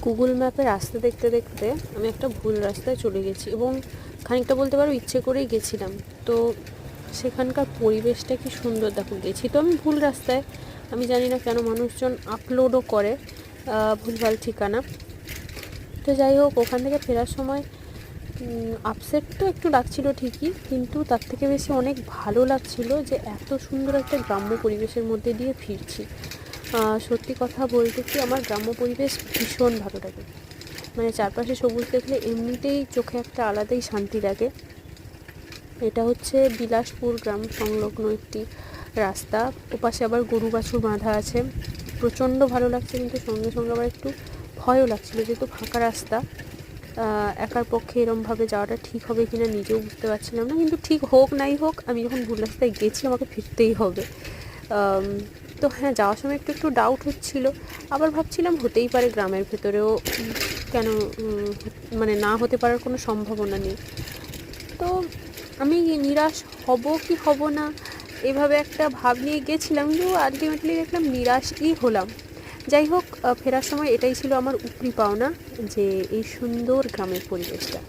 Google ম্যাপে রাস্তা দেখতে দেখতে আমি একটা ভুল রাস্তায় চলে গেছি, এবং খানিকটা বলতে পারো ইচ্ছে করেই গেছিলাম। তো সেখানকার পরিবেশটা কি সুন্দর, দেখো গেছি তো আমি ভুল রাস্তায়। আমি জানি না কেন মানুষজন আপলোডও করে ভুলভাল ঠিকানা। তো যাই হোক, ওখান থেকে ফেরার সময় আপসেট তো একটু লাগছিল ঠিকই, কিন্তু তার থেকে বেশি অনেক ভালো লাগছিল যে এত সুন্দর একটা গ্রাম্য পরিবেশের মধ্যে দিয়ে ফিরছি। সত্যি কথা বলতে কি, আমার গ্রাম্য পরিবেশ ভীষণ ভালো লাগে। মানে চারপাশে সবুজ দেখলে এমনিতেই চোখে একটা আলাদাই শান্তি লাগে। এটা হচ্ছে বিলাসপুর গ্রাম সংলগ্ন একটি রাস্তা, ওপাশে আবার গরু বাছুর বাঁধা আছে। প্রচণ্ড ভালো লাগছে, কিন্তু সঙ্গে সঙ্গে আবার একটু ভয়ও লাগছিলো, যেহেতু ফাঁকা রাস্তা। একার পক্ষে এরমভাবে যাওয়াটা ঠিক হবে কিনা নিজেও বুঝতে পারছিলাম না, কিন্তু ঠিক হোক নাই হোক, আমি যখন ভুল রাস্তায় গেছি আমাকে ফিরতেই হবে। তো হ্যাঁ, যাওয়ার সময় একটু একটু ডাউট হচ্ছিল, আবার ভাবছিলাম হতেই পারে গ্রামের ভেতরেও, কেন মানে না হতে পারার কোনো সম্ভাবনা নেই। তো আমি নিরাশ হব কি হব না এভাবে একটা ভাব নিয়ে গেছিলাম, কিন্তু আলটিমেটলি দেখলাম নিরাশই হলাম। যাই হোক, ফেরার সময় এটাই ছিল আমার উপরি পাওনা, যে এই সুন্দর গ্রামের পরিবেশটা।